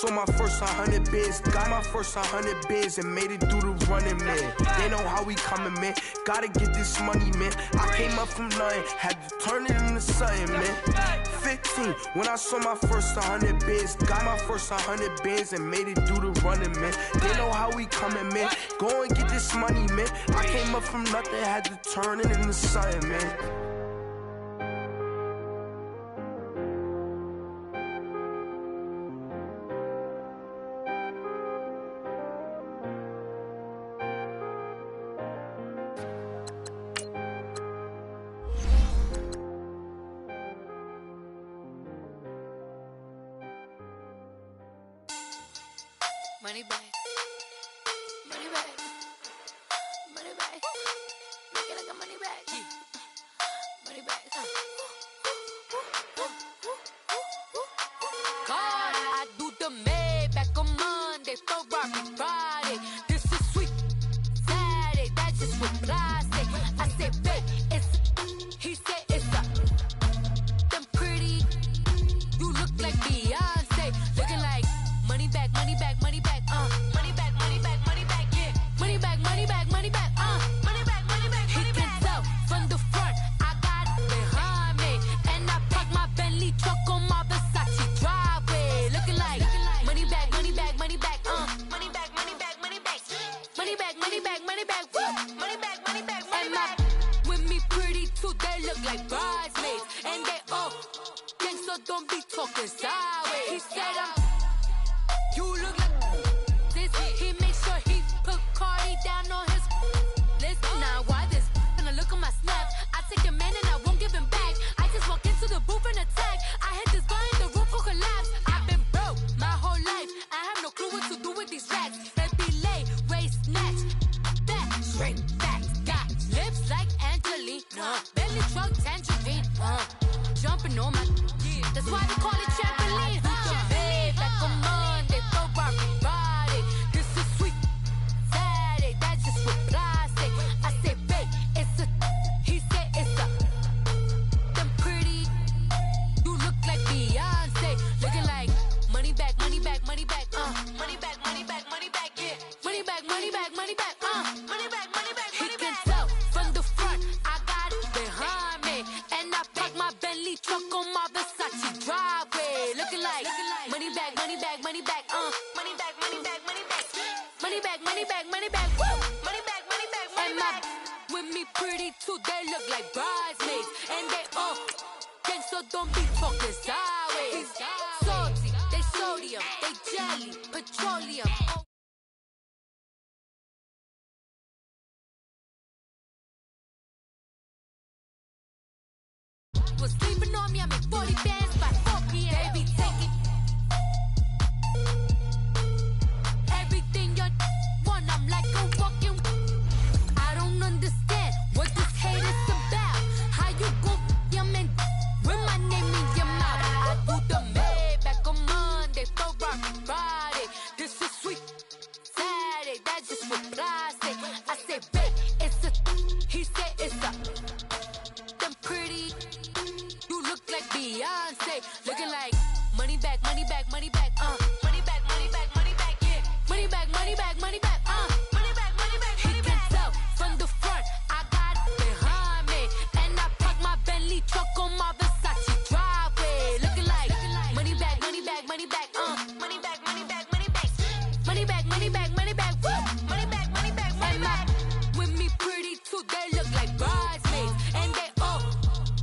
sold my first 100 bids, got my first 100 bids and made it through the running, man. They know how we coming, man. Gotta get this money, man. I came up from nothing, had to turn it into something, man. 15, when I sold my first 100 bids, got my first 100 bids and made it through the running, man. They know how we coming, man. Go and get this money, man. I came up from nothing, had to turn it into something, man. Money back, money back, money back. Make it like a money back, money back. God, I do the Maybach on Monday, Ferrari Friday. This is sweet Saturday, that's just with plastic. I say, babe, it's, he said it's a. Them pretty, you look like Beyonce, looking like money back, money back, money back. Money back, money back, money back, yeah. Money back, money back, money back, money back, money back, money back. He can tell from the front, I got it behind me. And I park my Bentley truck on my Versace driveway. Looking like money back, money back, money back, money back, money back, money back. Money back, money back, money back, woo. Money back, money back, money back. With me pretty too, they look like bridesmaids. And they all gang, so don't be talking sideways. He said you look like this. He makes sure he put Cardi down on his list. Now why this? Gonna look at my snap. I take a man and I won't give him back. I just walk into the booth and attack. I hit this guy in the roof will collapse. I've been broke my whole life. I have no clue what to do with these racks. Baby lay, waist snatch, back, straight back. Got lips like Angelina, belly truck tangerine. Jumping on my, that's why they call it trampoline. Back on Monday, Ferrari Friday. This is sweet Saturday, that's just with plastic. I say, babe, it's a, he said it's a. Them pretty, you look like Beyonce, looking like money back, money back, money back, money back, money back, money back, yeah. Money back, money back, money back, money back, money back. He can tell from the front, I got it behind me, and I park my Bentley truck on my Versace driveway, looking like money back, money back, money back, money back, money back, money back, money back, money back, money back, woo. Money back, money back, money back. With me pretty too, they look like bridesmaids, and they all gang, so don't be talking sideways. Salty, they sodium, they jelly, petroleum. Was sleeping on me, I make 40 bands by 4 p.m. They be taking everything you want, I'm like a walking. I don't understand what this hate is about. How you gon' your man with my name in your mouth? I do the Maybach on Monday, Ferrari Friday. This is sweet Saturday, that's just with plastic. I say, babe, it's a, he said it's a. Them pretty, you look like Beyonce, looking like money back, money back, money back, money back, money back, money back, yeah. Money back, money back, money back, money back, money back, money back. He can tell from the front, I got it behind me, and I park my Bentley truck on my Versace driveway, looking like money back, money back, money back, money back, money back, money back, money back, money back, money back, woo. Money back, money back, money back. With me pretty too, they look like bridesmaids, and they all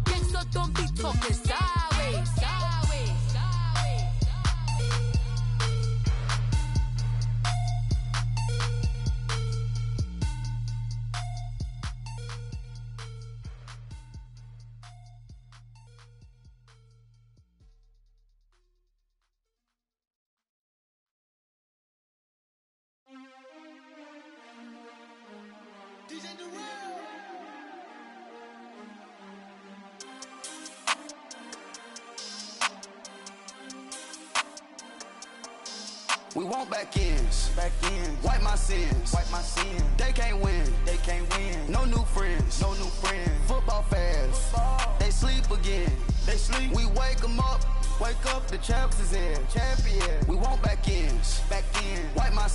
gang, so don't be talking sideways, sideways, sideways. We want back ends, wipe my sins, They can't win, no new friends, Football fans, they sleep again, We wake 'em up, the champs is in, We want back in.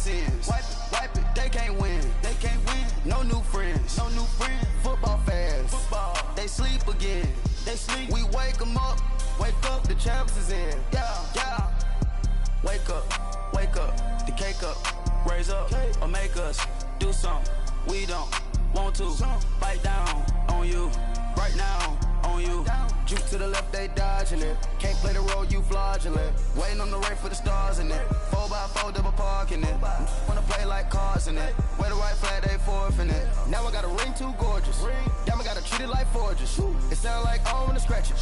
sins. Wipe it, they can't win. No new friends. Football fans. They sleep again. We wake them up. The champs is in. Yeah. Wake up. The cake up. Raise up or make us do something we don't want to. Bite down on you. Right now on you. Juke to the left, they dodging it. Can't play the role, you fraudulent. Waiting on the right for the stars in it. 4x4 double parking it. Wanna play like cars in it. Wear the right flag, they forfeiting it. Now I got a ring too gorgeous. Damn, I gotta treat it like forges. It sound like I wanna scratch it.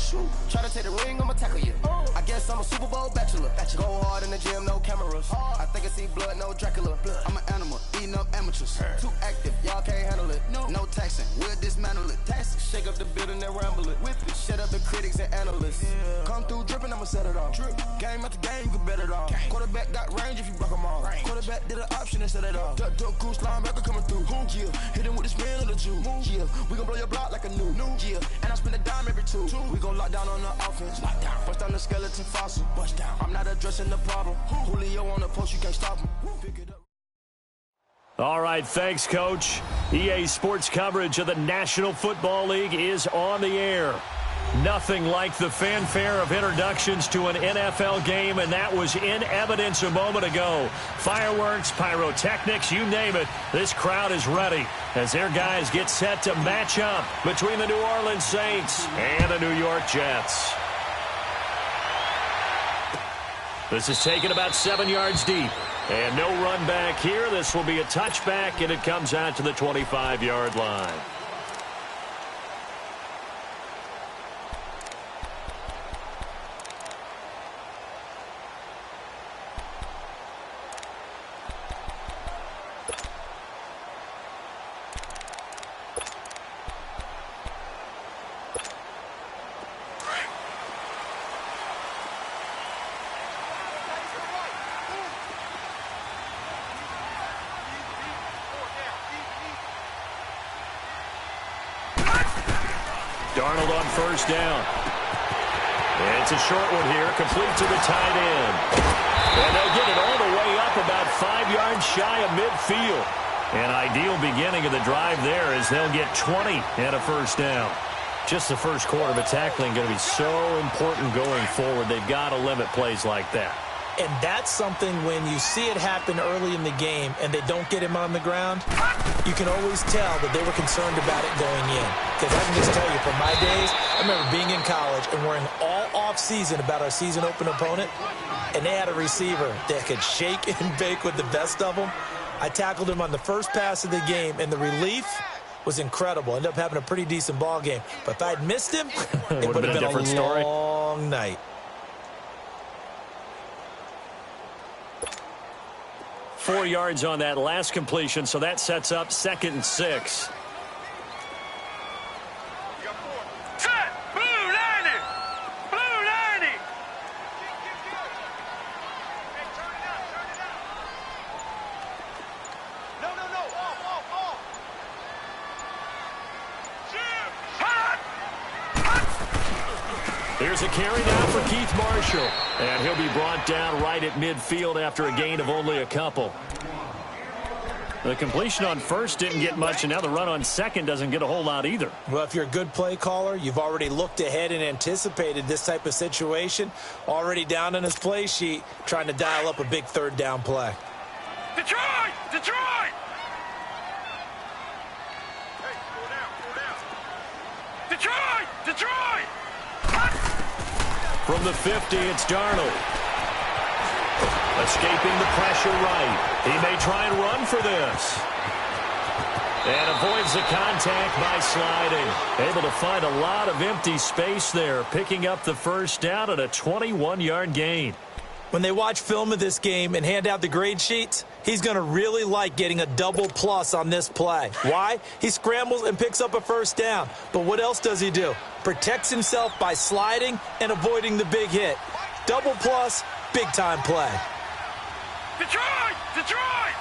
Try to take the ring, I'ma tackle you. I guess I'm a Super Bowl bachelor. Go hard in the gym, no cameras. I think I see blood, no Dracula. I'm an animal, eating up amateurs. Too active, y'all can't handle it. No taxing, we'll dismantle it. Shake up the building and ramble it. Whip it, shut up the critics and analysts. Come through dripping, I'ma set it off. Game after game, you can bet it off. Quarterback got range if you block them all. Quarterback did an option and set it off. Duck, goose, linebacker coming through. Yeah, hit him with the spin of the Jew. Yeah, we gon' blow your block like a new. Yeah, and I spin a dime every two. We gon' lock down on the offense. Bust down the skeleton fossil. Bust down. I'm not addressing the problem. Julio on the post, you can't stop him. Pick it up. All right, thanks, Coach. EA Sports coverage of the National Football League is on the air. Nothing like the fanfare of introductions to an NFL game, and that was in evidence a moment ago. Fireworks, pyrotechnics, you name it. This crowd is ready as their guys get set to match up between the New Orleans Saints and the New York Jets. This is taken about 7 yards deep. And no run back here. This will be a touchback, and it comes out to the 25-yard line. Darnold on first down. It's a short one here, complete to the tight end. And they'll get it all the way up about 5 yards shy of midfield. An ideal beginning of the drive there as they'll get 20 and a first down. Just the first quarter of a tackling going to be so important going forward. They've got to limit plays like that. And that's something when you see it happen early in the game and they don't get him on the ground, you can always tell that they were concerned about it going in. Because I can just tell you, from my days, I remember being in college and worrying all off-season about our season-open opponent, and they had a receiver that could shake and bake with the best of them. I tackled him on the first pass of the game, and the relief was incredible. Ended up having a pretty decent ball game. But if I'd missed him, it would have been a different story. Long night. 4 yards on that last completion, so that sets up 2nd and 6. Here's a carry now for Keith Marshall. And he'll be brought down right at midfield after a gain of only a couple. The completion on first didn't get much, and now the run on second doesn't get a whole lot either. Well, if you're a good play caller, you've already looked ahead and anticipated this type of situation. Already down on his play sheet, trying to dial up a big third down play. Detroit! Detroit! Detroit! Detroit! From the 50, it's Darnold. Escaping the pressure right. He may try and run for this. And avoids the contact by sliding. Able to find a lot of empty space there. Picking up the first down at a 21-yard gain. When they watch film of this game and hand out the grade sheets, he's going to really like getting a double plus on this play. Why? He scrambles and picks up a first down. But what else does he do? Protects himself by sliding and avoiding the big hit. Double plus, big-time play. Detroit! Detroit!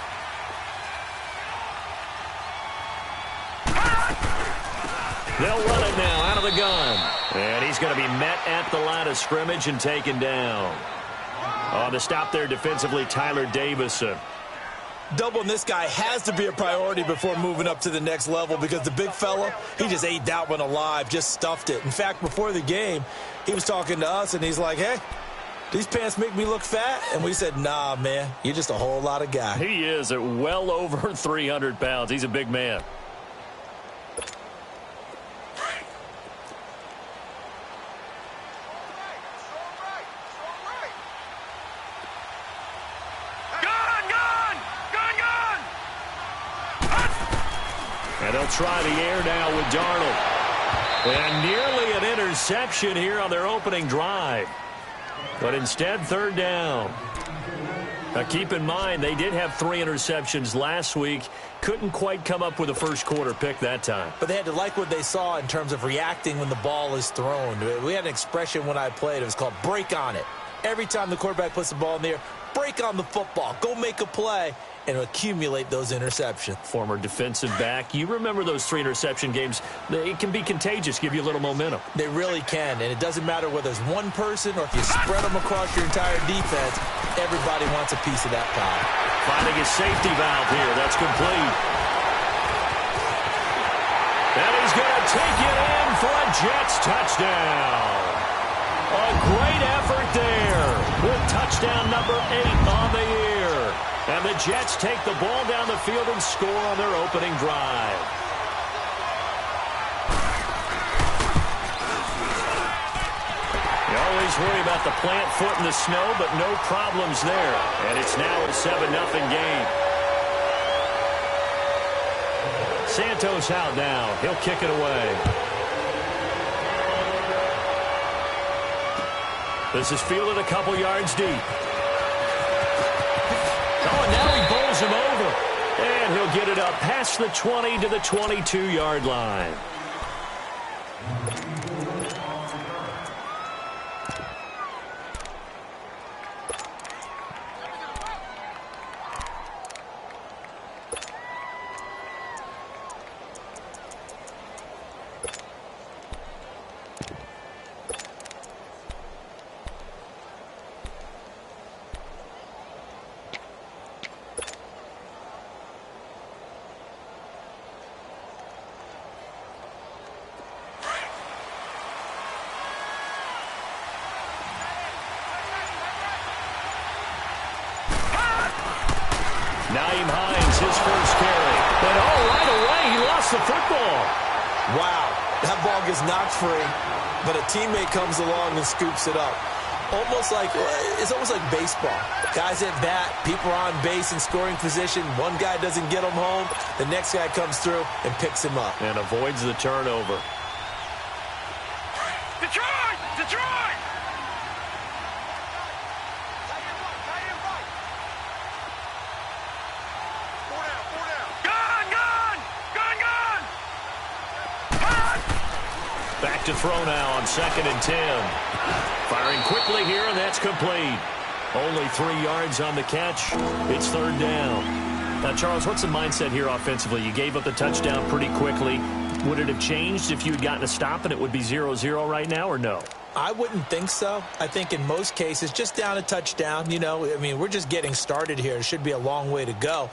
They'll run it now out of the gun. And he's going to be met at the line of scrimmage and taken down. On the stop there defensively, Tyler Davison. Doubling this guy has to be a priority before moving up to the next level because the big fella, he just ate that one alive, just stuffed it. In fact, before the game, he was talking to us, and he's like, hey, these pants make me look fat? And we said, nah, man, you're just a whole lot of guy. He is at well over 300 pounds. He's a big man. And they'll try the air now with Darnold. And nearly an interception here on their opening drive. But instead, third down. Now, keep in mind, they did have 3 interceptions last week. Couldn't quite come up with a first quarter pick that time. But they had to like what they saw in terms of reacting when the ball is thrown. We had an expression when I played. It was called break on it. Every time the quarterback puts the ball in the air, break on the football. Go make a play and accumulate those interceptions. Former defensive back. You remember those 3 interception games. It can be contagious, give you a little momentum. They really can, and it doesn't matter whether it's one person or if you spread them across your entire defense, everybody wants a piece of that pie. Finding his safety valve here. That's complete. And he's going to take it in for a Jets touchdown. A great effort there with touchdown number 8 on the year. And the Jets take the ball down the field and score on their opening drive. You always worry about the plant foot in the snow, but no problems there. And it's now a 7-0 game. Santos out now. He'll kick it away. This is fielded a couple yards deep. Oh, and now he bowls him over. And he'll get it up past the 20 to the 22-yard line. Naeem Hines, his first carry. And right away, he lost the football. Wow, that ball gets knocked free, but a teammate comes along and scoops it up. It's almost like baseball. Guys at bat, people are on base in scoring position. One guy doesn't get him home. The next guy comes through and picks him up. And avoids the turnover. Detroit! Detroit! Back to throw now on 2nd and 10. Firing quickly here, and that's complete. Only 3 yards on the catch. It's third down. Now, Charles, what's the mindset here offensively? You gave up the touchdown pretty quickly. Would it have changed if you had gotten a stop and it would be 0-0 right now, or no? I wouldn't think so. I think in most cases, just down a touchdown, we're just getting started here. It should be a long way to go.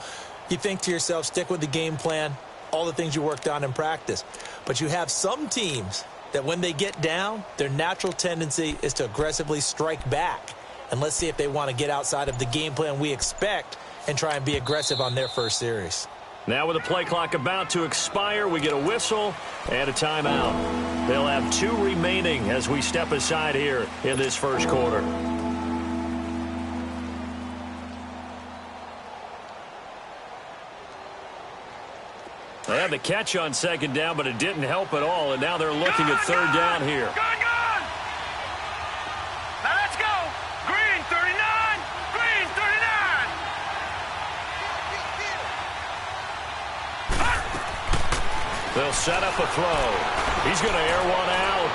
You think to yourself, stick with the game plan, all the things you worked on in practice. But you have some teams that when they get down, their natural tendency is to aggressively strike back. And let's see if they want to get outside of the game plan we expect and try and be aggressive on their first series. Now with the play clock about to expire, we get a whistle and a timeout. They'll have 2 remaining as we step aside here in this first quarter. They had the catch on 2nd down, but it didn't help at all, and now they're looking at 3rd down here. Gone! Now let's go! Green 39! Green 39! They'll set up a throw. He's going to air one out.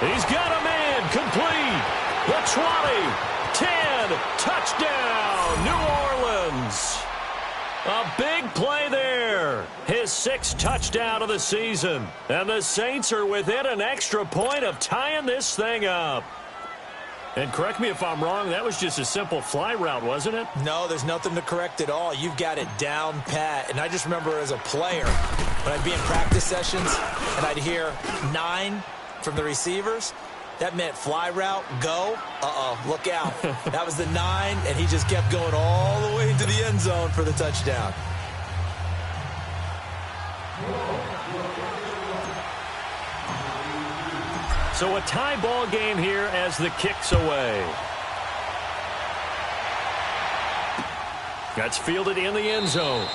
He's got a man complete. The 20, 10, touchdown, New Orleans. A big play there. His 6th touchdown of the season. And the Saints are within an extra point of tying this thing up. And correct me if I'm wrong, that was just a simple fly route, wasn't it? No, there's nothing to correct at all. You've got it down pat. And I just remember as a player, when I'd be in practice sessions and I'd hear 9 from the receivers, that meant fly route, go. Look out. That was the 9, and he just kept going all the way into the end zone for the touchdown. So a tie ball game here as the kick's away. That's fielded in the end zone.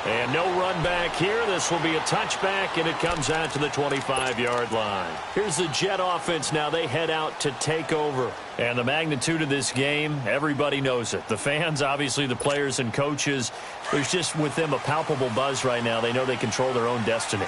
And no run back here. This will be a touchback, and it comes out to the 25-yard line. Here's the Jet offense now. They head out to take over. And the magnitude of this game, everybody knows it. The fans, obviously the players and coaches, there's just with them a palpable buzz right now. They know they control their own destiny.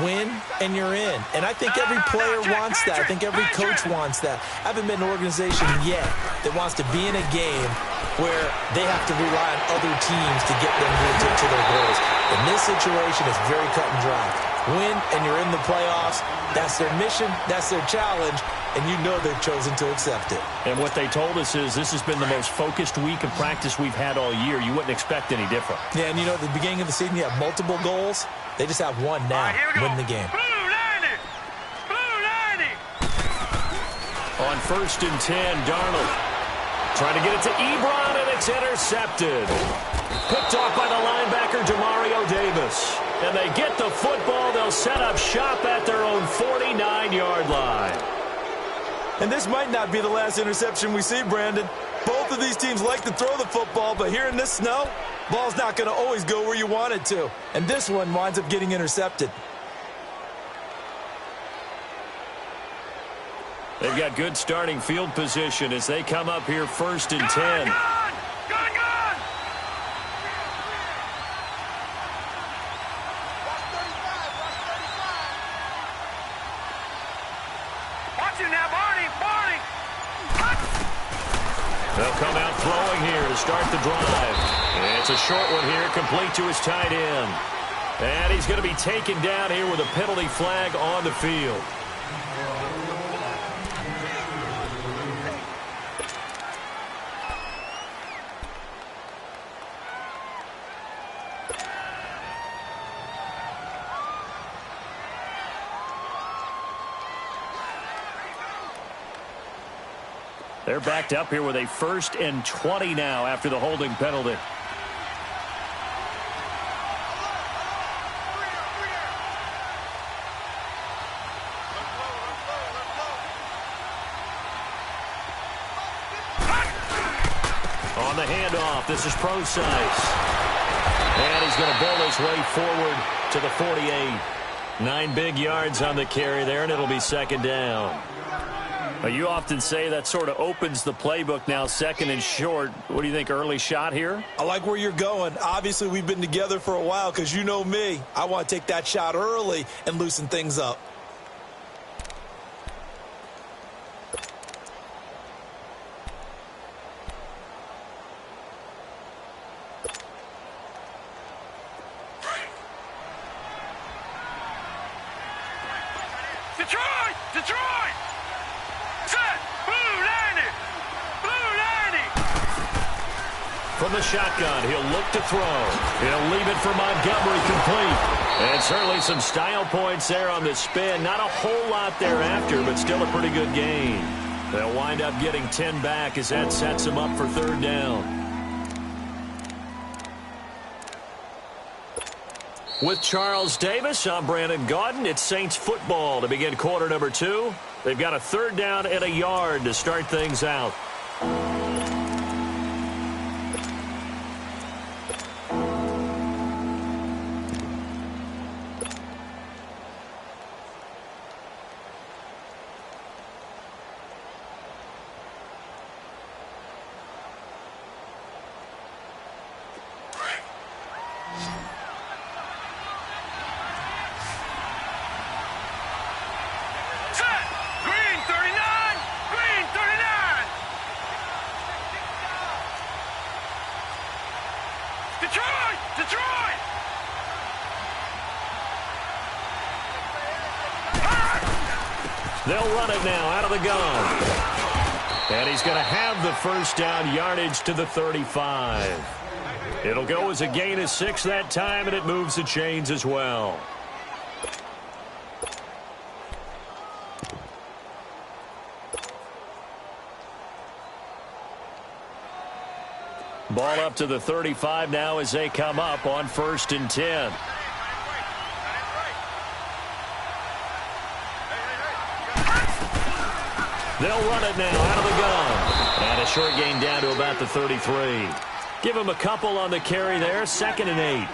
Win, and you're in. And I think every player wants that. I think every coach wants that. I haven't been an organization yet that wants to be in a game where they have to rely on other teams to get them to their goals. In this situation, it's very cut and dry. Win, and you're in the playoffs. That's their mission. That's their challenge. And you know they've chosen to accept it. And what they told us is this has been the most focused week of practice we've had all year. You wouldn't expect any different. Yeah, and you know, at the beginning of the season, you have multiple goals. They just have one now. Win the game. Blue 90! Blue 90! On 1st and 10, Darnold trying to get it to Ebron, and it's intercepted. Picked off by the linebacker, Demario Davis. And they get the football. They'll set up shop at their own 49-yard line. And this might not be the last interception we see, Brandon. Both of these teams like to throw the football, but here in this snow, ball's not going to always go where you want it to. And this one winds up getting intercepted. They've got good starting field position as they come up here 1st and 10. Gun! Watch him now, Barney! They'll come out throwing here to start the drive. And it's a short one here, complete to his tight end. And he's going to be taken down here with a penalty flag on the field. They're backed up here with a 1st and 20 now after the holding penalty. On the handoff, this is Procise. And he's going to bowl his way forward to the 48. 9 big yards on the carry there, and it'll be 2nd down. You often say that sort of opens the playbook now, 2nd and short. What do you think, early shot here? I like where you're going. Obviously, we've been together for a while because you know me. I want to take that shot early and loosen things up. Detroit! Set! Blue 90! Blue 90! From the shotgun, he'll look to throw. He'll leave it for Montgomery, complete. And certainly some style points there on the spin. Not a whole lot thereafter, but still a pretty good gain. They'll wind up getting 10 back as that sets them up for 3rd down. With Charles Davis, I'm Brandon Gaudin. It's Saints football to begin quarter number 2. They've got a 3rd down and a yard to start things out. Detroit! They'll run it now out of the gun. And he's going to have the first down, yardage to the 35. It'll go as a gain of 6 that time, and it moves the chains as well. Ball up to the 35 now as they come up on 1st and 10. They'll run it now out of the gun. And a short gain down to about the 33. Give him a couple on the carry there. 2nd and 8.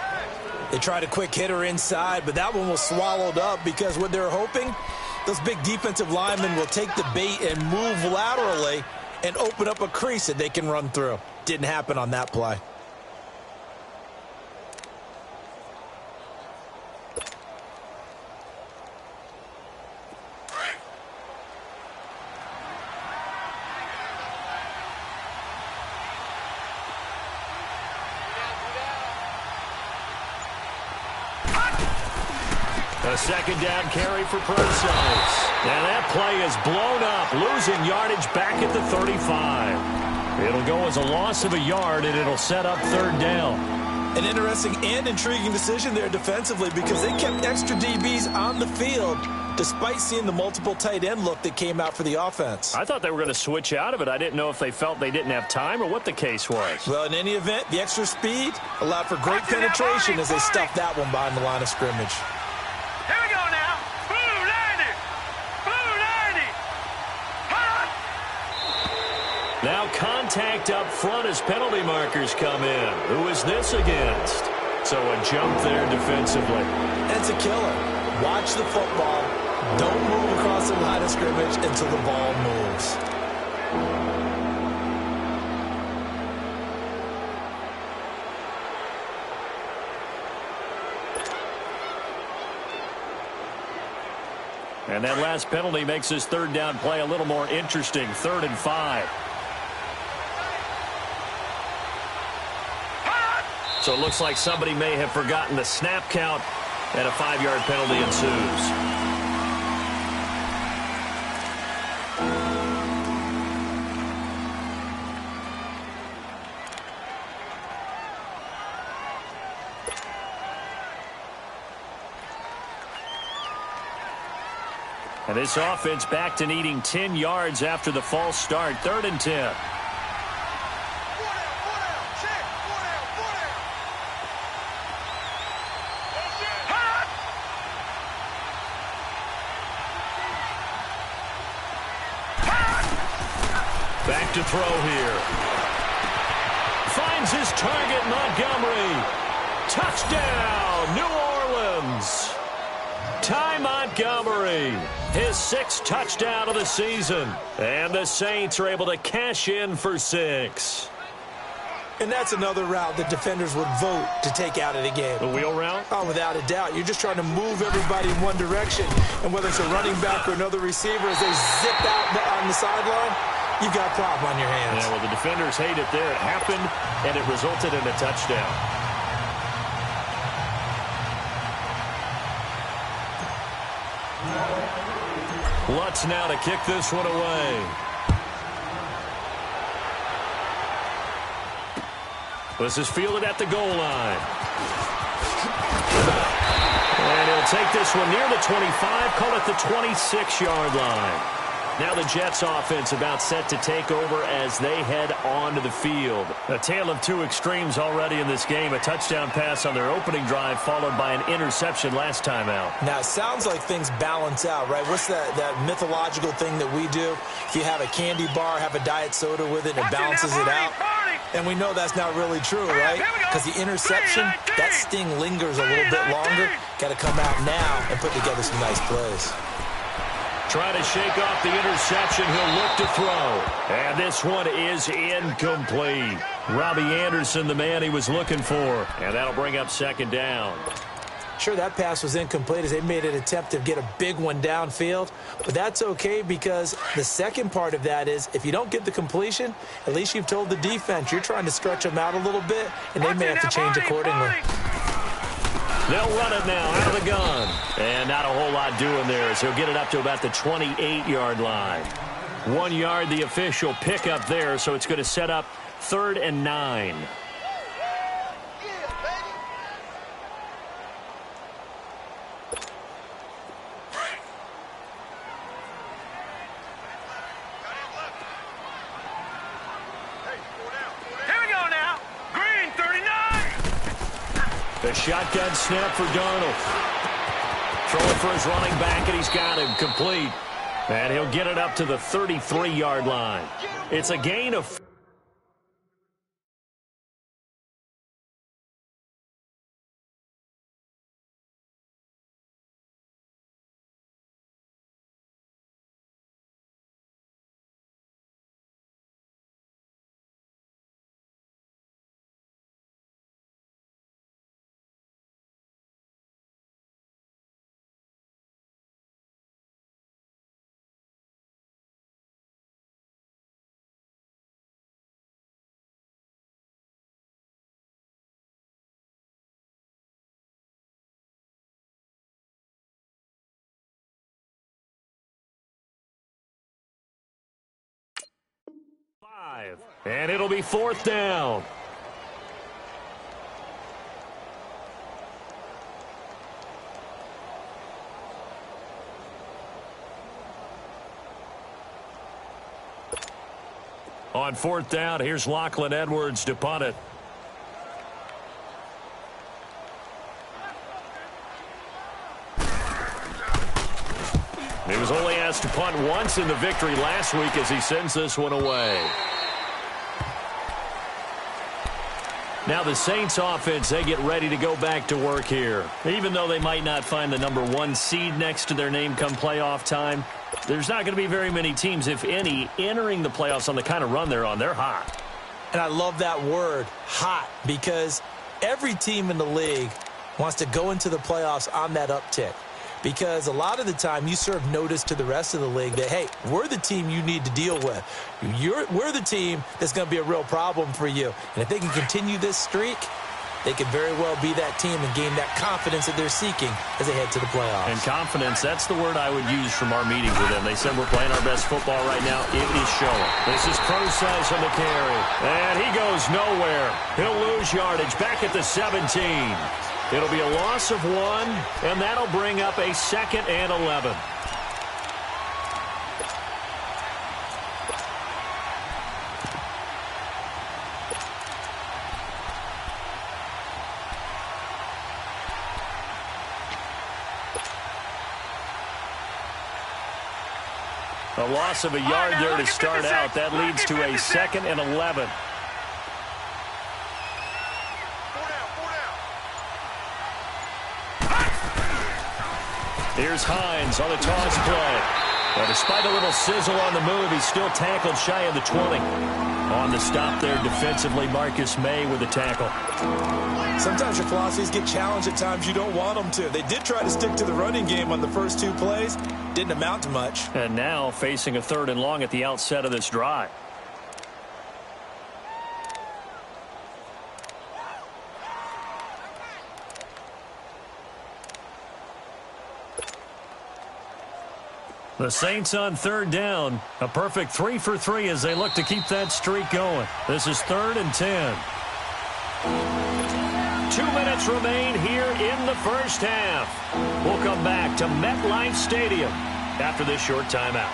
They tried a quick hitter inside, but that one was swallowed up because what they're hoping, those big defensive linemen will take the bait and move laterally and open up a crease that they can run through. Didn't happen on that play. A 2nd down carry for Process. And that play is blown up, losing yardage back at the 35. It'll go as a loss of a yard, and it'll set up 3rd down. An interesting and intriguing decision there defensively because they kept extra DBs on the field despite seeing the multiple tight end look that came out for the offense. I thought they were going to switch out of it. I didn't know if they felt they didn't have time or what the case was. Well, in any event, the extra speed allowed for great penetration as they stuffed that one behind the line of scrimmage. Here we go now. Blue 90. Blue 90. Hot. Now contact up front as penalty markers come in. Who is this against? So a jump there defensively. It's a killer. Watch the football. Don't move across the line of scrimmage until the ball moves. And that last penalty makes this 3rd down play a little more interesting. 3rd and 5. So it looks like somebody may have forgotten the snap count, and a 5-yard penalty ensues. And this offense back to needing 10 yards after the false start. 3rd and 10. Back to throw here. Finds his target, Montgomery. Touchdown, New Orleans. Ty Montgomery, his 6th touchdown of the season. And the Saints are able to cash in for 6. And that's another route that defenders would vote to take out of the game. The wheel route? Oh, without a doubt. You're just trying to move everybody in one direction. And whether it's a running back or another receiver, as they zip out on the sideline, you've got a problem on your hands. Yeah, well, the defenders hate it there. It happened, and it resulted in a touchdown. Lutz now to kick this one away. This is fielded at the goal line. And he'll take this one near the 25, call it the 26-yard line. Now the Jets offense about set to take over as they head onto the field. A tale of two extremes already in this game. A touchdown pass on their opening drive followed by an interception last time out. Now, it sounds like things balance out, right? What's that mythological thing that we do? If you have a candy bar, have a diet soda with it, it balances it out. And we know that's not really true, right? Because the interception, that sting lingers a little bit longer. Got to come out now and put together some nice plays. Trying to shake off the interception. He'll look to throw. And this one is incomplete. Robbie Anderson, the man he was looking for. And that'll bring up 2nd down. Sure, that pass was incomplete as they made an attempt to get a big one downfield. But that's okay because the second part of that is if you don't get the completion, at least you've told the defense you're trying to stretch them out a little bit, and they may have to change accordingly. They'll run it now out of the gun. And not a whole lot doing there as he'll get it up to about the 28-yard line. 1 yard, the official pickup there, so it's going to set up 3rd and 9. The shotgun snap for Darnold. Throwing for his running back, and he's got him complete. And he'll get it up to the 33-yard line. It's a gain of... And it'll be 4th down. On 4th down, here's Lachlan Edwards to punt it. He was only asked to punt once in the victory last week as he sends this one away. Now the Saints offense, they get ready to go back to work here. Even though they might not find the number 1 seed next to their name come playoff time, there's not going to be very many teams, if any, entering the playoffs on the kind of run they're on. They're hot. And I love that word, hot, because every team in the league wants to go into the playoffs on that uptick. Because a lot of the time you serve notice to the rest of the league that, hey, we're the team you need to deal with. We're the team that's going to be a real problem for you. And if they can continue this streak, they could very well be that team and gain that confidence that they're seeking as they head to the playoffs. And confidence, that's the word I would use from our meetings with them. They said we're playing our best football right now. It is showing. This is Process on the carry. And he goes nowhere. He'll lose yardage back at the 17. It'll be a loss of 1, and that'll bring up a 2nd and 11. A loss of a yard there to start out. That leads to a 2nd and 11. Here's Hines on the toss play. But despite a little sizzle on the move, he's still tackled shy of the 20. On the stop there defensively, Marcus May with the tackle. Sometimes your philosophies get challenged at times you don't want them to. They did try to stick to the running game on the first 2 plays. Didn't amount to much. And now facing a 3rd and long at the outset of this drive. The Saints on 3rd down. A perfect 3 for 3 as they look to keep that streak going. This is 3rd and 10. 2 minutes remain here in the first half. We'll come back to MetLife Stadium after this short timeout.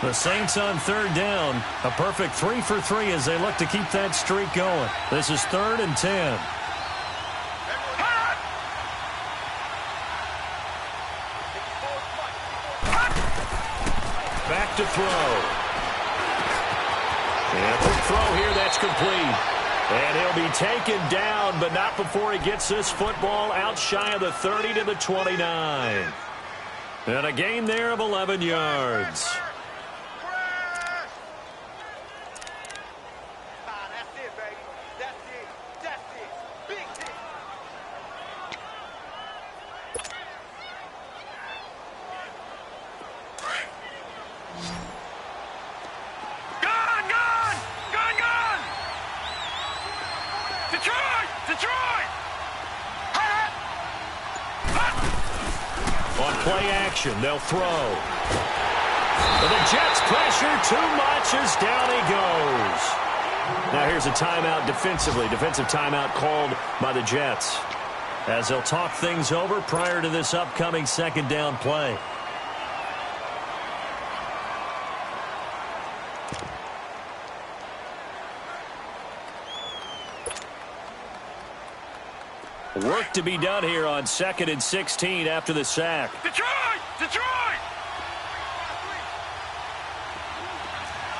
The Saints on 3rd down. A perfect 3 for 3 as they look to keep that streak going. This is 3rd and 10. Back to throw. And a quick throw here, that's complete. And he'll be taken down, but not before he gets this football out shy of the 30 to the 29. And a gain there of 11 yards. Detroit! action. They'll throw. But the Jets pressure too much as down he goes. Now here's a timeout defensively. Defensive timeout called by the Jets, as they'll talk things over prior to this upcoming second down play. Work to be done here on 2nd and 16 after the sack. Detroit! Detroit!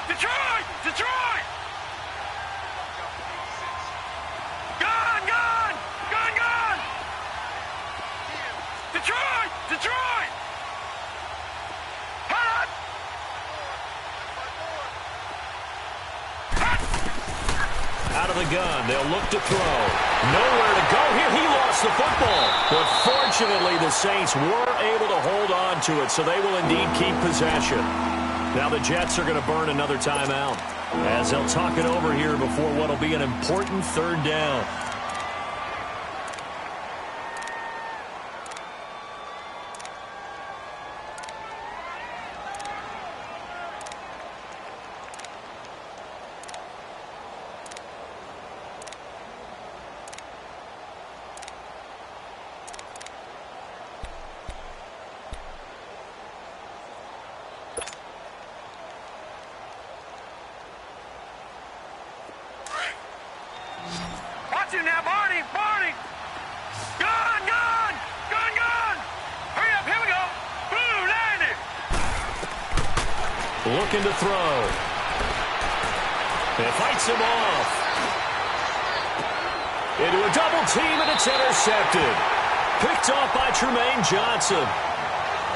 Detroit! Detroit! Gone! Gone! Gone! Gone! Detroit! Detroit! Hot! Out of the gun, they'll look to throw. Nowhere to go here. He lost the football. But fortunately, the Saints were able to hold on to it, so they will indeed keep possession. Now the Jets are going to burn another timeout, as they'll talk it over here before what will be an important third down. Watch him now, Barney! Barney! Gone! Gone! Gone! Gone! Hurry up! Here we go! Boom! Landed! Looking to throw. It fights him off. Into a double team, and it's intercepted. Picked off by Tremaine Johnson.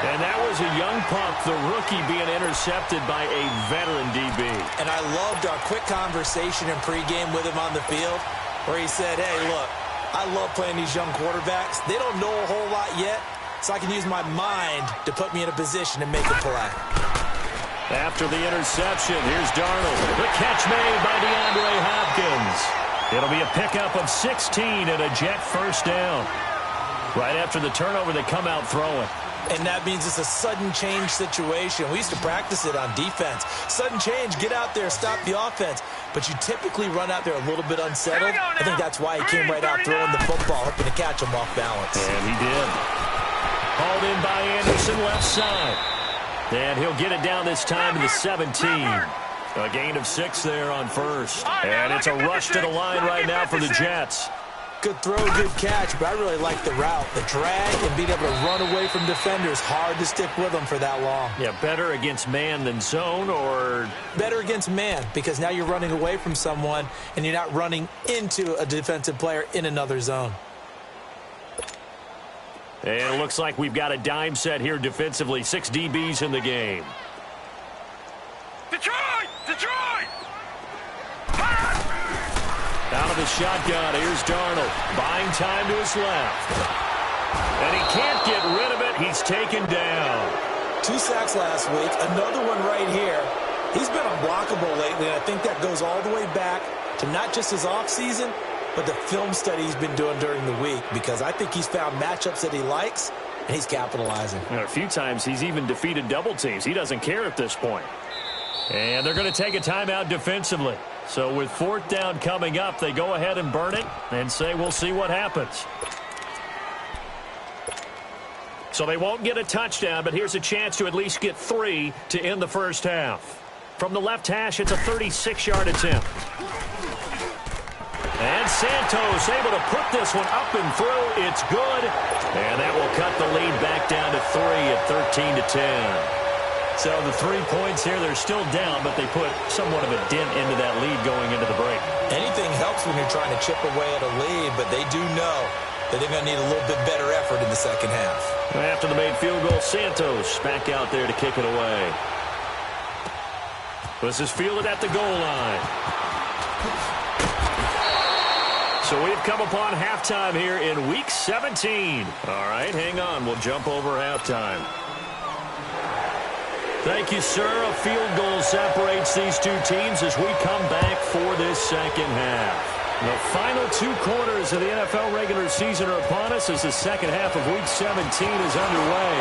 And that was a young pump, the rookie being intercepted by a veteran DB. And I loved our quick conversation in pregame with him on the field, where he said, hey, look, I love playing these young quarterbacks. They don't know a whole lot yet, so I can use my mind to put me in a position to make a play. After the interception, here's Darnold. The catch made by DeAndre Hopkins. It'll be a pickup of 16 and a Jet first down. Right after the turnover, they come out throwing. And that means it's a sudden change situation. We used to practice it on defense. Sudden change, get out there, stop the offense. But you typically run out there a little bit unsettled. I think that's why he came right out throwing the football, hoping to catch him off balance. And he did. Hauled in by Anderson, left side. And he'll get it down this time to the 17. A gain of 6 there on first. And it's a rush to the line right now for the Jets. Good throw, good catch, but I really like the route. The drag and being able to run away from defenders, hard to stick with them for that long. Yeah, better against man than zone, or? Better against man, because now you're running away from someone and you're not running into a defensive player in another zone. And it looks like we've got a dime set here defensively. 6 DBs in the game. Detroit! Detroit! Out of the shotgun, here's Darnold. Buying time to his left. And he can't get rid of it. He's taken down. 2 sacks last week, another one right here. He's been unblockable lately, and I think that goes all the way back to not just his offseason, but the film study he's been doing during the week, because I think he's found matchups that he likes, and he's capitalizing. And a few times he's even defeated double teams. He doesn't care at this point. And they're going to take a timeout defensively. So with 4th down coming up, they go ahead and burn it and say we'll see what happens. So they won't get a touchdown, but here's a chance to at least get 3 to end the first half. From the left hash, it's a 36-yard attempt. And Santos able to put this one up and through. It's good. And that will cut the lead back down to 3 at 13-10. So the 3 points here, they're still down, but they put somewhat of a dent into that lead going into the break. Anything helps when you're trying to chip away at a lead, but they do know that they're going to need a little bit better effort in the second half. After the made field goal, Santos back out there to kick it away. This is fielded at the goal line. So we've come upon halftime here in Week 17. All right, hang on. We'll jump over halftime. Thank you, sir. A field goal separates these two teams as we come back for this second half. The final 2 quarters of the NFL regular season are upon us as the second half of Week 17 is underway.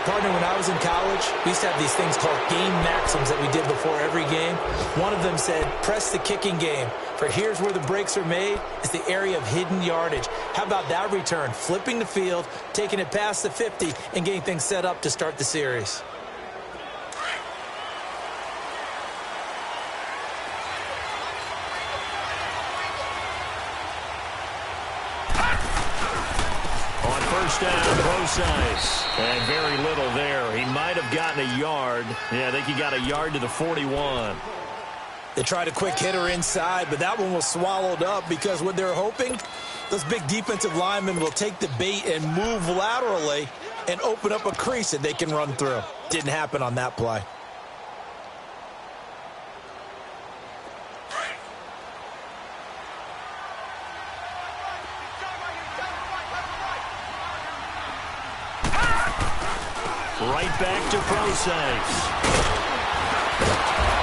Partner, when I was in college, we used to have these things called game maxims that we did before every game. One of them said, press the kicking game. For here's where the breaks are made. It's the area of hidden yardage. How about that return? Flipping the field, taking it past the 50, and getting things set up to start the series. First down, Procise. And very little there. He might have gotten a yard. Yeah, I think he got a yard to the 41. They tried a quick hitter inside, but that one was swallowed up because what they're hoping, those big defensive linemen will take the bait and move laterally and open up a crease that they can run through. Didn't happen on that play. Right back to Procise.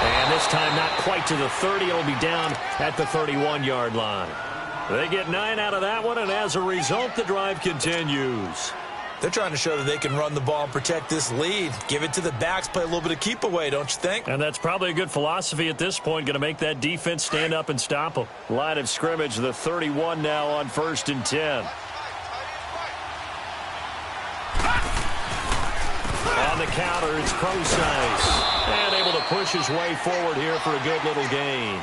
And this time not quite to the 30. It'll be down at the 31-yard line. They get 9 out of that one, and as a result, the drive continues. They're trying to show that they can run the ball and protect this lead. Give it to the backs, play a little bit of keep away, don't you think? And that's probably a good philosophy at this point. Going to make that defense stand up and stop them. Line of scrimmage, the 31 now on 1st and 10. On the counter, it's Procise. And able to push his way forward here for a good little gain.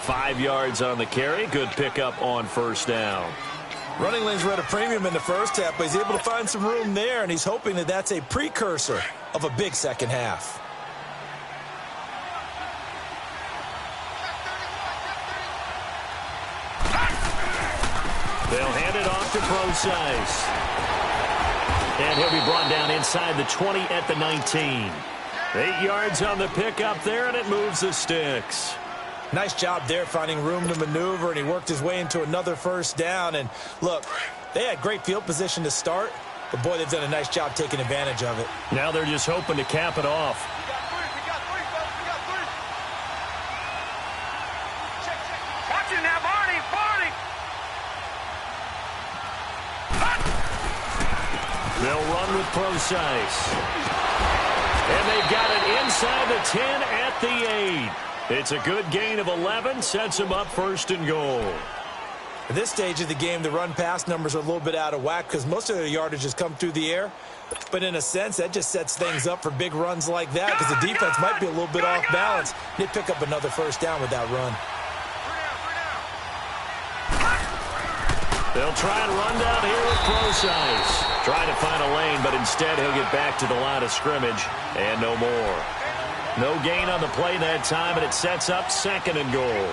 5 yards on the carry. Good pickup on 1st down. Running lanes were at a premium in the first half, but he's able to find some room there, and he's hoping that that's a precursor of a big second half. They'll hand it off to Procise. And he'll be brought down inside the 20 at the 19. 8 yards on the pickup there, and it moves the sticks. Nice job there finding room to maneuver, and he worked his way into another 1st down. And look, they had great field position to start, but boy, they've done a nice job taking advantage of it. Now they're just hoping to cap it off. Watch it now, Barney, Barney. They'll run with Procise. And they've got it inside the 10 at the 8. It's a good gain of 11, sets them up 1st and goal. At this stage of the game, the run-pass numbers are a little bit out of whack because most of their yardage has come through the air. But in a sense, that just sets things up for big runs like that because the defense might be a little bit off balance. They pick up another 1st down with that run. They'll try and run down here with Procise. Trying to find a lane, but instead he'll get back to the line of scrimmage and no more. No gain on the play that time, and it sets up 2nd and goal.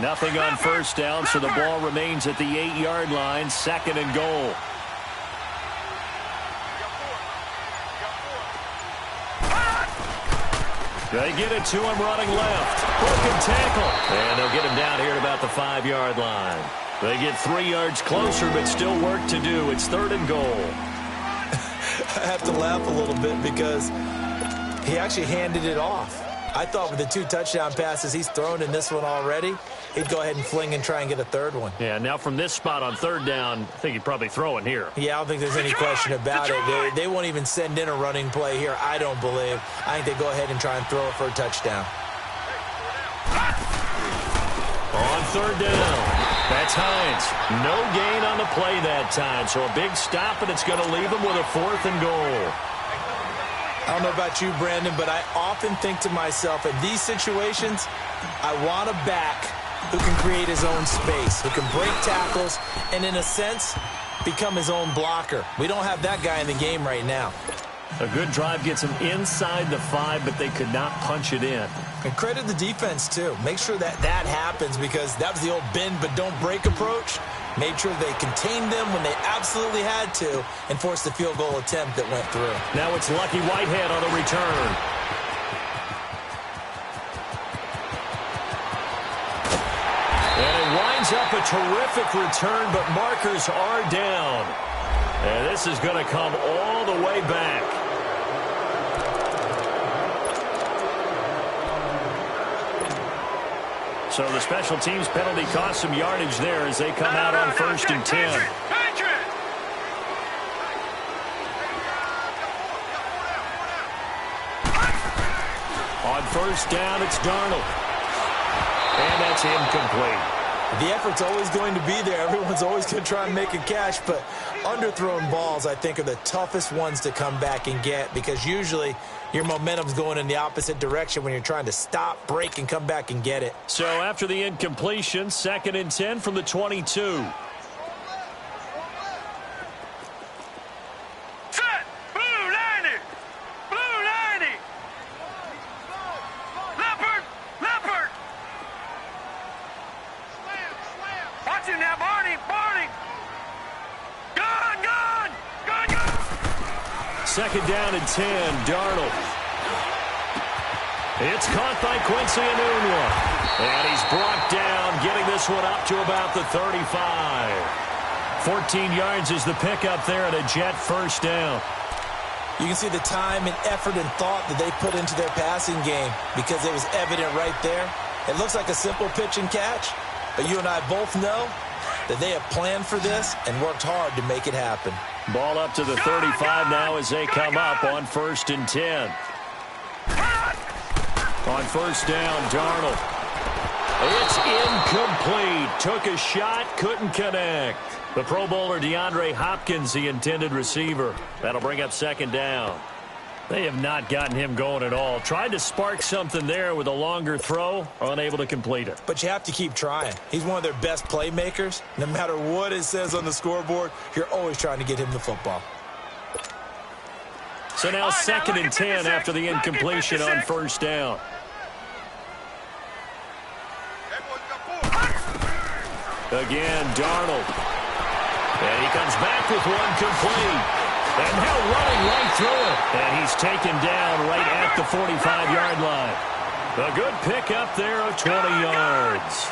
Nothing on 1st down, so the ball remains at the 8-yard line, 2nd and goal. They get it to him running left. Broken tackle. And they'll get him down here at about the 5-yard line. They get 3 yards closer, but still work to do. It's 3rd and goal. I have to laugh a little bit because he actually handed it off. I thought with the 2 touchdown passes he's thrown in this one already, he'd go ahead and fling and try and get a 3rd one. Yeah, now from this spot on 3rd down, I think he'd probably throw in here. Yeah, I don't think there's any question about it. They won't even send in a running play here, I don't believe. I think they go ahead and try and throw it for a touchdown. On 3rd down, that's Hines. No gain on the play that time, so a big stop, and it's going to leave them with a 4th and goal. I don't know about you, Brandon, but I often think to myself, in these situations, I want a back who can create his own space, who can break tackles, and in a sense, become his own blocker. We don't have that guy in the game right now. A good drive gets them inside the 5, but they could not punch it in. And credit the defense, too. Make sure that happens because that was the old bend but don't break approach. Made sure they contained them when they absolutely had to and forced the field goal attempt that went through. Now it's Lucky Whitehead on the return. brings up a terrific return, but markers are down. And this is going to come all the way back. So the special teams penalty cost some yardage there as they come out on 1st and 10. On 1st down, it's Darnold. And that's incomplete. The effort's always going to be there. Everyone's always going to try and make a catch, but underthrown balls, I think, are the toughest ones to come back and get because usually your momentum's going in the opposite direction when you're trying to stop, break, and come back and get it. So after the incompletion, 2nd and 10 from the 22. Second down and 10, Darnold. It's caught by Quincy Enunwa. And he's brought down, getting this one up to about the 35. 14 yards is the pickup there and a Jet 1st down. You can see the time and effort and thought that they put into their passing game because it was evident right there. It looks like a simple pitch and catch, but you and I both know that they have planned for this and worked hard to make it happen. Ball up to the 35 now as they come up on 1st and 10. On 1st down, Darnold. It's incomplete. Took a shot, couldn't connect. The Pro Bowler DeAndre Hopkins, the intended receiver. That'll bring up 2nd down. They have not gotten him going at all. Tried to spark something there with a longer throw, unable to complete it. But you have to keep trying. He's one of their best playmakers. No matter what it says on the scoreboard, you're always trying to get him the football. So now 2nd and 10 after the incompletion on 1st down. Again, Darnold. And he comes back with one complete. And now running right through it. And he's taken down right at the 45-yard line. A good pickup there of 20 yards.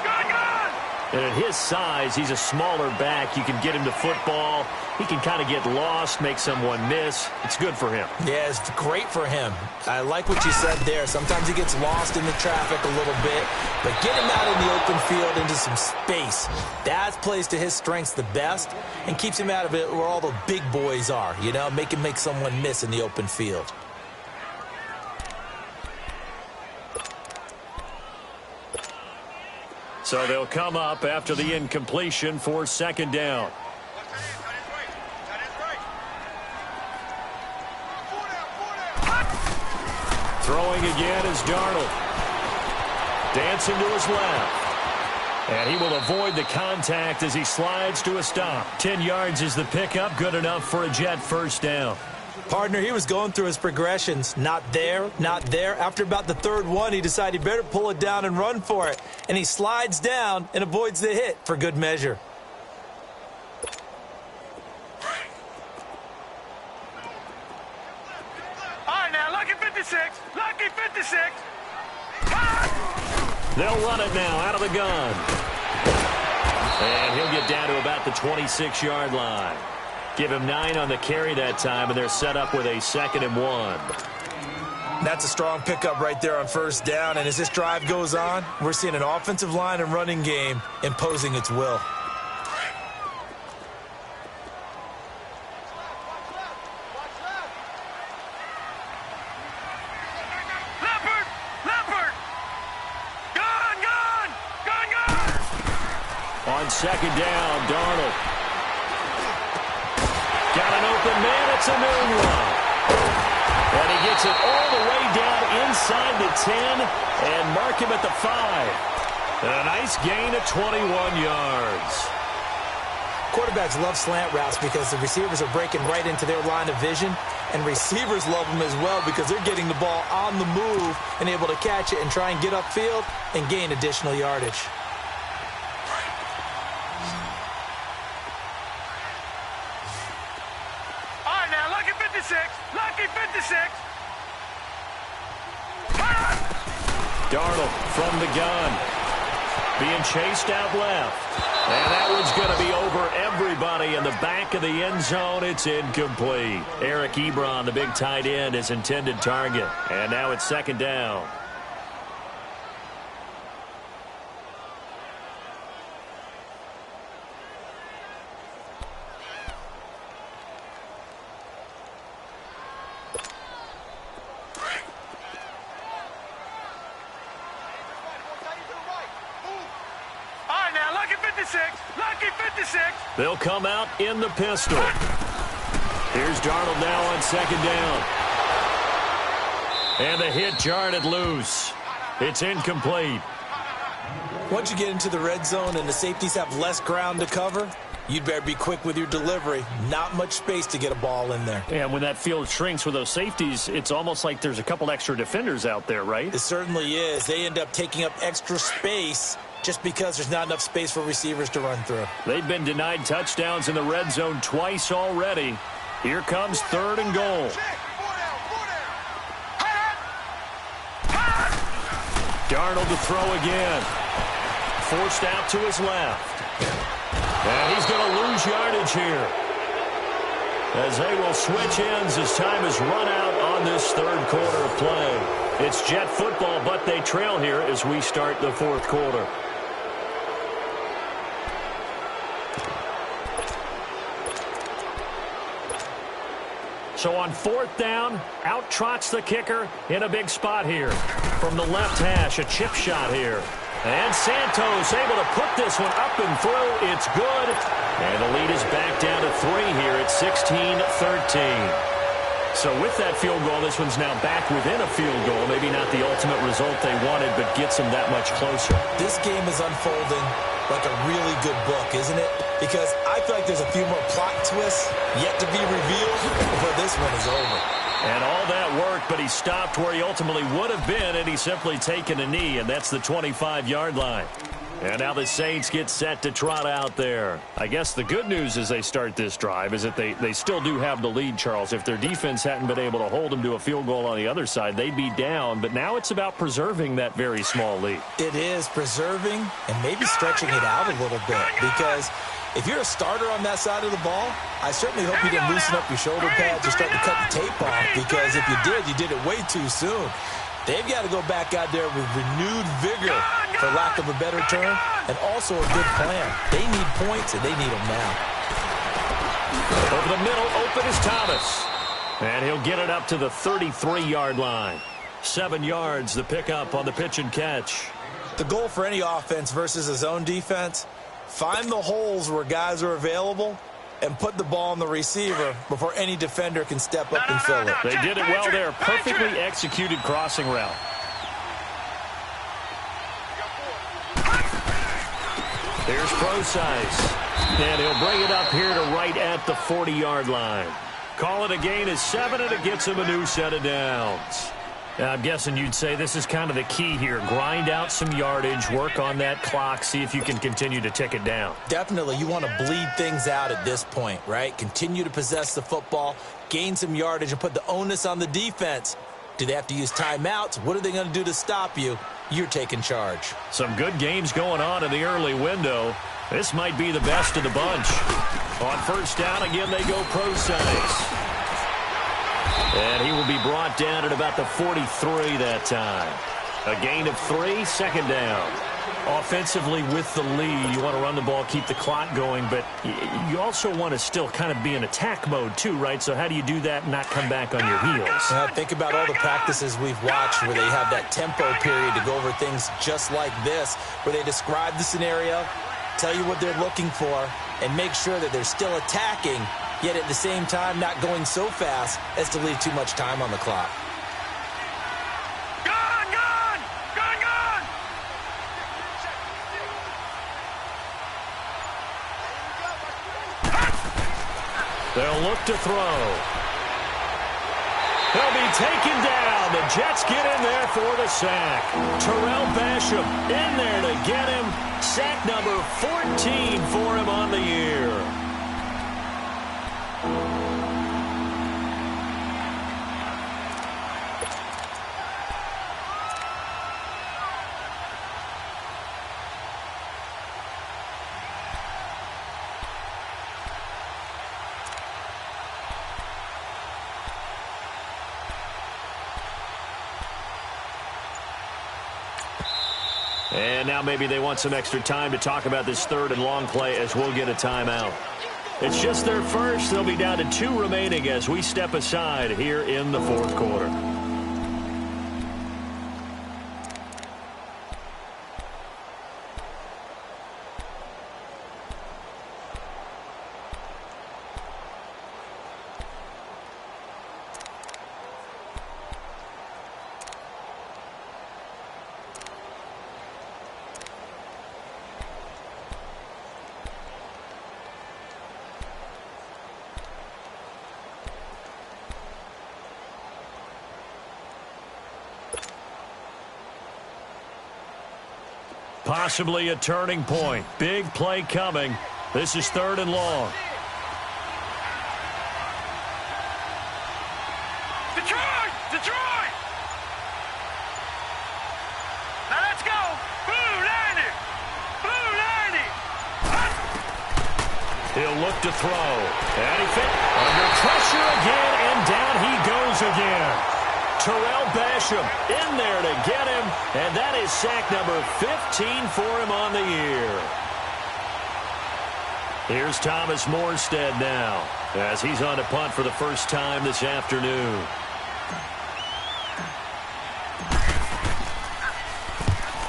And at his size, he's a smaller back. You can get him to football. He can kind of get lost, make someone miss. It's good for him. Yeah, it's great for him. I like what you said there. Sometimes he gets lost in the traffic a little bit, but get him out in the open field into some space. That plays to his strengths the best and keeps him out of it where all the big boys are, you know, make him make someone miss in the open field. So they'll come up after the incompletion for 2nd down. Throwing again is Darnold. Dancing to his left. And he will avoid the contact as he slides to a stop. 10 yards is the pickup. Good enough for a Jet 1st down. Partner, he was going through his progressions. Not there, not there. After about the 3rd one, he decided he better pull it down and run for it. And he slides down and avoids the hit for good measure. All right, now, lucky 56. Lucky 56. They'll run it now out of the gun. And he'll get down to about the 26-yard line. Give him 9 on the carry that time, and they're set up with a 2nd and 1. That's a strong pickup right there on 1st down, and as this drive goes on, we're seeing an offensive line and running game imposing its will. On 2nd down, Darnold. Got an open man, it's Enunwa. And he gets it all the way down inside the 10 and mark him at the 5. And a nice gain of 21 yards. Quarterbacks love slant routes because the receivers are breaking right into their line of vision, and receivers love them as well because they're getting the ball on the move and able to catch it and try and get upfield and gain additional yardage. Lucky 56. Darnold from the gun. being chased out left. And that one's going to be over everybody in the back of the end zone. It's incomplete. Eric Ebron, the big tight end, his intended target. And now it's second down. They'll come out in the pistol. Here's Darnold now on second down. And the hit jarred loose. It's incomplete. Once you get into the red zone and the safeties have less ground to cover, you'd better be quick with your delivery. Not much space to get a ball in there. And when that field shrinks with those safeties, it's almost like there's a couple extra defenders out there, right? It certainly is. They end up taking up extra space just because there's not enough space for receivers to run through. They've been denied touchdowns in the red zone twice already. Here comes third and goal. Darnold to throw again. Forced out to his left. And he's going to lose yardage here, as they will switch ends as time is run out on this third quarter of play. It's Jet football, but they trail here as we start the fourth quarter. So on fourth down, out trots the kicker in a big spot here. From the left hash, a chip shot here. And Santos able to put this one up and through. It's good. And the lead is back down to 3 here at 16-13. So with that field goal, this one's now back within a field goal. Maybe not the ultimate result they wanted, but gets them that much closer. This game is unfolding like a really good book, isn't it? Because I feel like there's a few more plot twists yet to be revealed before this one is over. And all that worked, but he stopped where he ultimately would have been, and he's simply taken a knee, and that's the 25-yard line. And now the Saints get set to trot out there. I guess the good news as they start this drive is that they still do have the lead, Charles. If their defense hadn't been able to hold them to a field goal on the other side, they'd be down. But now it's about preserving that very small lead. It is preserving and maybe stretching it out a little bit, because if you're a starter on that side of the ball, I certainly hope you didn't loosen up your shoulder pads or start to cut the tape off, because if you did it way too soon. They've got to go back out there with renewed vigor, for lack of a better term, and also a good plan. They need points, and they need them now. Over the middle, open is Thomas. And he'll get it up to the 33-yard line. 7 yards, the pickup on the pitch and catch. The goal for any offense versus a zone defense, find the holes where guys are available and put the ball on the receiver before any defender can step up and fill it. They did it well there. Perfectly executed crossing route. Here's Procise. And he'll bring it up here to right at the 40-yard line. Call it a gain of 7, and it gets him a new set of downs. Now, I'm guessing you'd say this is kind of the key here. Grind out some yardage, work on that clock, see if you can continue to tick it down. Definitely. You want to bleed things out at this point, right? Continue to possess the football, gain some yardage, and put the onus on the defense. Do they have to use timeouts? What are they going to do to stop you? You're taking charge. Some good games going on in the early window. This might be the best of the bunch. On first down, again, they go Procise. And he will be brought down at about the 43 that time. A gain of 3, second down. Offensively with the lead, you want to run the ball, keep the clock going, but you also want to still kind of be in attack mode too, right? So how do you do that and not come back on your heels? Think about all the practices we've watched where they have that tempo period to go over things just like this, where they describe the scenario, tell you what they're looking for, and make sure that they're still attacking, yet at the same time not going so fast as to leave too much time on the clock. They'll look to throw. He'll be taken down. The Jets get in there for the sack. Terrell Basham in there to get him. Sack number 14 for him on the year. And now maybe they want some extra time to talk about this third and long play as we'll get a timeout. It's just their first. They'll be down to 2 remaining as we step aside here in the fourth quarter. Possibly a turning point. Big play coming. This is 3rd and long. Detroit! Detroit! Now let's go! Blue 90! Blue 90! He'll look to throw. And he fit under pressure again, and down he goes again. Terrell Basham in there to get him, and that is sack number 15 for him on the year. Here's Thomas Morstead now, as he's on to punt for the first time this afternoon.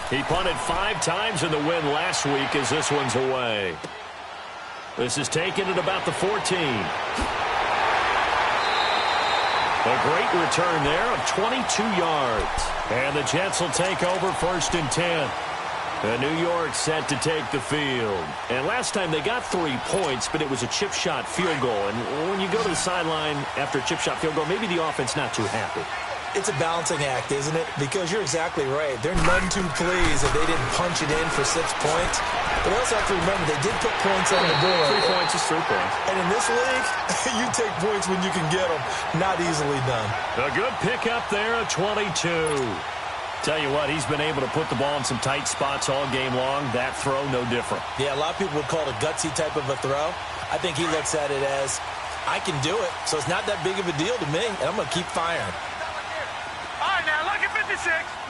He punted 5 times in the win last week as this one's away. This is taken at about the 14. A great return there of 22 yards. And the Jets will take over 1st and 10. And New York set to take the field. And last time they got 3 points, but it was a chip shot field goal. And when you go to the sideline after a chip shot field goal, maybe the offense not too happy. It's a balancing act, isn't it? Because you're exactly right. They're none too pleased if they didn't punch it in for 6 points. But also have to remember, they did put points on the board. 3 points is 3 points. And in this league, you take points when you can get them. Not easily done. A good pickup there at 22. Tell you what, he's been able to put the ball in some tight spots all game long. That throw, no different. Yeah, a lot of people would call it a gutsy type of a throw. I think he looks at it as, I can do it, so it's not that big of a deal to me, and I'm going to keep firing. All right, now, lucky 56.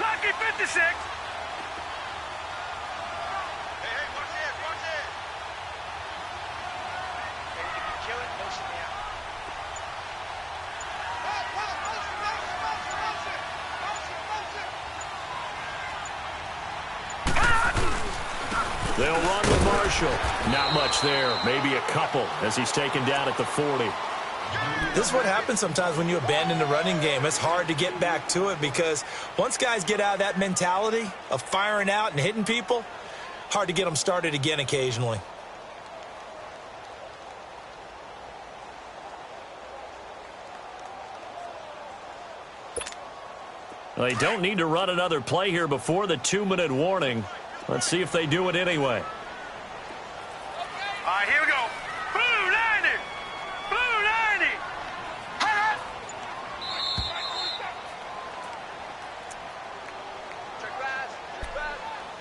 Lucky 56. Hey, watch this, watch this. Hey, if you kill it, motion me out. Motion. They'll run with Marshall. Not much there. Maybe a couple as he's taken down at the 40. This is what happens sometimes when you abandon the running game. It's hard to get back to it because once guys get out of that mentality of firing out and hitting people, hard to get them started again occasionally. They don't need to run another play here before the 2-minute warning. Let's see if they do it anyway. All right, here we go. Blue 90. Blue 90.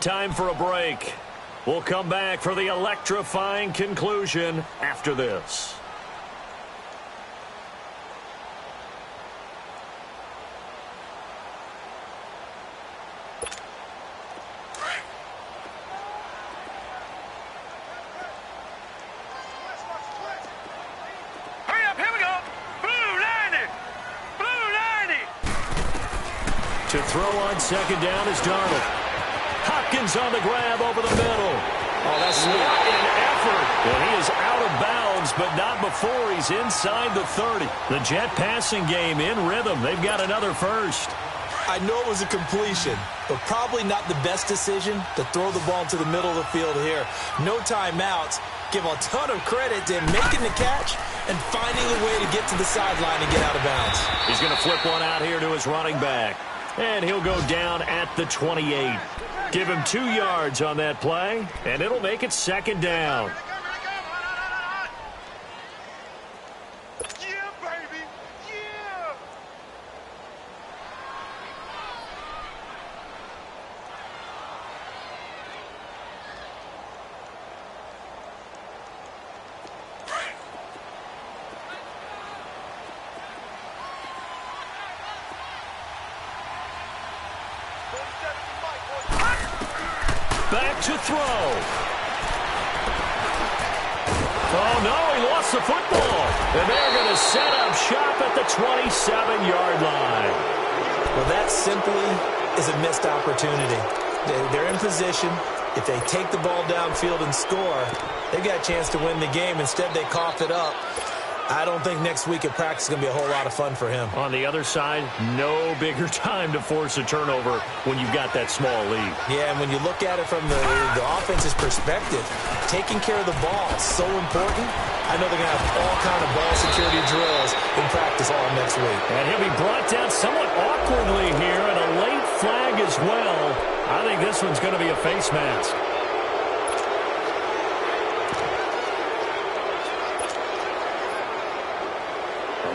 Time for a break. We'll come back for the electrifying conclusion after this. To throw on 2nd down is Darnold. Hopkins on the grab over the middle. Oh, that's what an effort. And he is out of bounds, but not before he's inside the 30. The Jet passing game in rhythm. They've got another first. I know it was a completion, but probably not the best decision to throw the ball into the middle of the field here. No timeouts. Give a ton of credit to him making the catch and finding a way to get to the sideline and get out of bounds. He's going to flip one out here to his running back. And he'll go down at the 28. Give him 2 yards on that play, and it'll make it 2nd down. Yeah, baby. Yeah. back to throw. Oh, no, he lost the football. And they're going to set up shop at the 27-yard line. Well, that simply is a missed opportunity. They're in position. If they take the ball downfield and score, they've got a chance to win the game. Instead, they coughed it up. I don't think next week at practice is going to be a whole lot of fun for him. On the other side, no bigger time to force a turnover when you've got that small lead. Yeah, and when you look at it from the offense's perspective, taking care of the ball is so important. I know they're going to have all kind of ball security drills in practice all next week. And he'll be brought down somewhat awkwardly here, and a late flag as well. I think this one's going to be a face mask.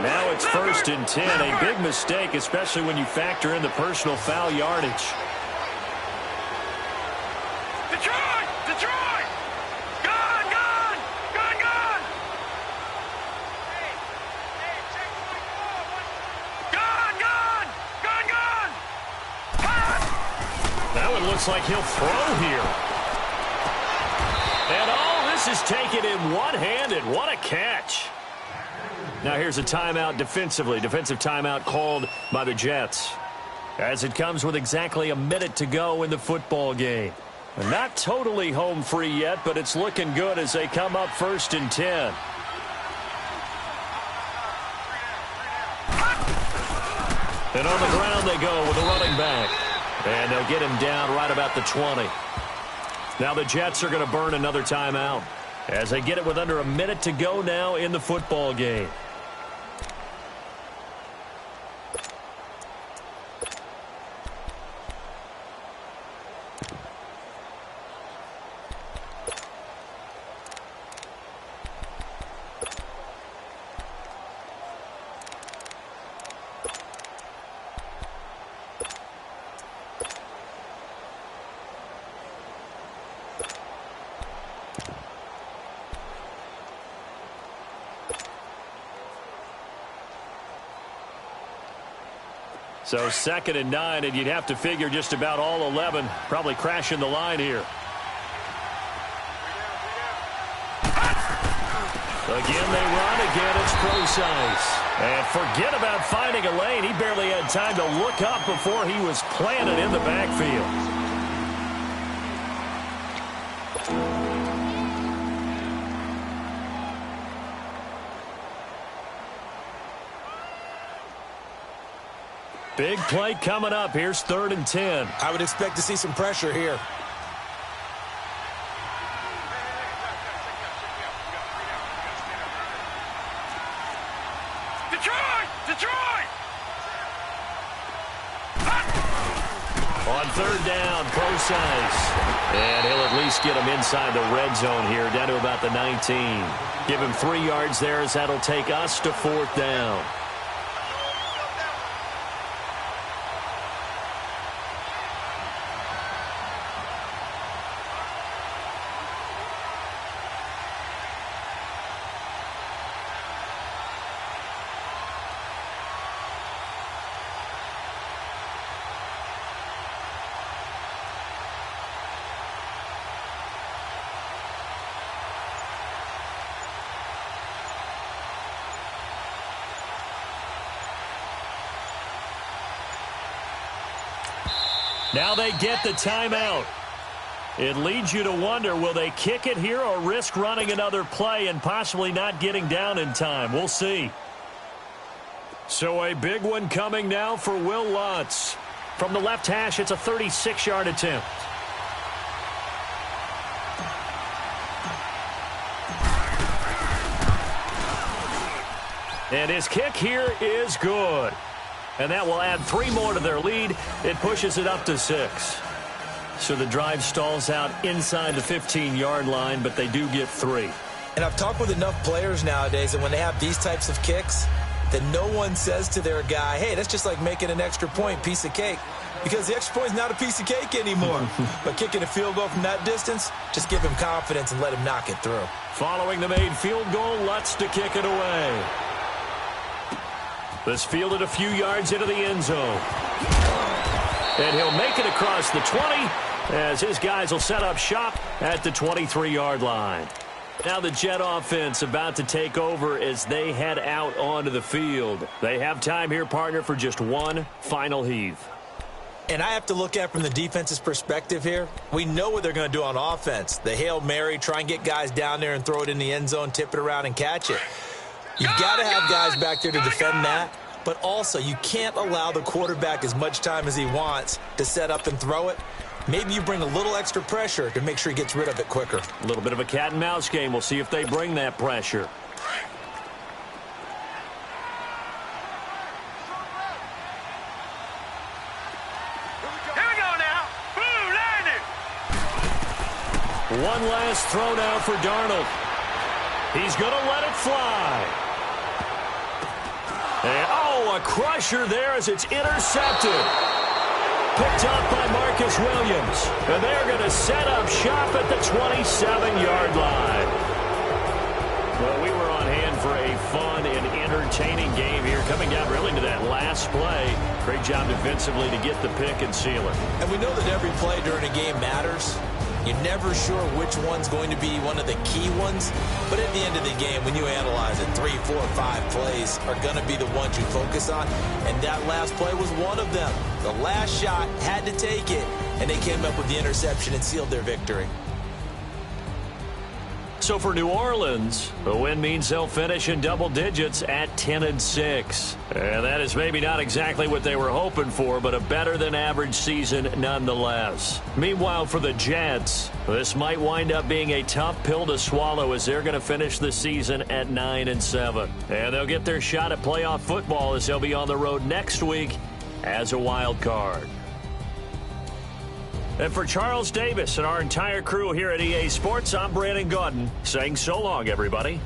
Now it's 1st and 10, a big mistake, especially when you factor in the personal foul yardage. Detroit! Detroit! Gone! Gone! Gone! Gone! Gone! Gone! Gone! Gone! Now it looks like he'll throw here. And all this is taken in one-handed. What a catch. Now here's a timeout defensively. Defensive timeout called by the Jets. As it comes with exactly a minute to go in the football game. Not totally home free yet, but it's looking good as they come up 1st and 10. And on the ground they go with a running back. And they'll get him down right about the 20. Now the Jets are going to burn another timeout as they get it with under a minute to go now in the football game. So 2nd and 9, and you'd have to figure just about all 11 probably crashing the line here. Again, they run. Again, it's Procise. And forget about finding a lane. He barely had time to look up before he was planted in the backfield. Big play coming up. Here's 3rd and 10. I would expect to see some pressure here. Detroit! Detroit! On 3rd down, Procise. And he'll at least get him inside the red zone here, down to about the 19. Give him 3 yards there as that'll take us to 4th down. Now they get the timeout. It leads you to wonder, will they kick it here or risk running another play and possibly not getting down in time? We'll see. So a big one coming now for Will Lutz. From the left hash, it's a 36-yard attempt. And his kick here is good. And that will add 3 more to their lead. It pushes it up to 6. So the drive stalls out inside the 15-yard line, but they do get 3. And I've talked with enough players nowadays that when they have these types of kicks, that no one says to their guy, hey, that's just like making an extra point, piece of cake. Because the extra point is not a piece of cake anymore. But kicking a field goal from that distance, just give him confidence and let him knock it through. Following the made field goal, Lutz to kick it away. This fielded a few yards into the end zone. And he'll make it across the 20 as his guys will set up shop at the 23-yard line. Now the Jet offense about to take over as they head out onto the field. They have time here, partner, for just one final heave. And I have to look at it from the defense's perspective here. We know what they're going to do on offense. The Hail Mary, try and get guys down there and throw it in the end zone, tip it around and catch it. You've got to have guys back there to defend that. But also, you can't allow the quarterback as much time as he wants to set up and throw it. Maybe you bring a little extra pressure to make sure he gets rid of it quicker. A little bit of a cat and mouse game. We'll see if they bring that pressure. Here we go now. Boom, landed. One last throw now for Darnold. He's going to let it fly. And, a crusher there as it's intercepted. Picked up by Marcus Williams. And they're going to set up shop at the 27-yard line. Well, we were on hand for a fun and entertaining game here, coming down really to that last play. Great job defensively to get the pick and seal it. And we know that every play during a game matters. You're never sure which one's going to be one of the key ones. But at the end of the game, when you analyze it, 3, 4, 5 plays are going to be the ones you focus on. And that last play was one of them. The last shot had to take it, and they came up with the interception and sealed their victory. So for New Orleans, the win means they'll finish in double digits at 10-6. And that is maybe not exactly what they were hoping for, but a better-than-average season nonetheless. Meanwhile, for the Jets, this might wind up being a tough pill to swallow as they're going to finish the season at 9-7. And they'll get their shot at playoff football as they'll be on the road next week as a wild card. And for Charles Davis and our entire crew here at EA Sports, I'm Brandon Gaudin saying so long, everybody.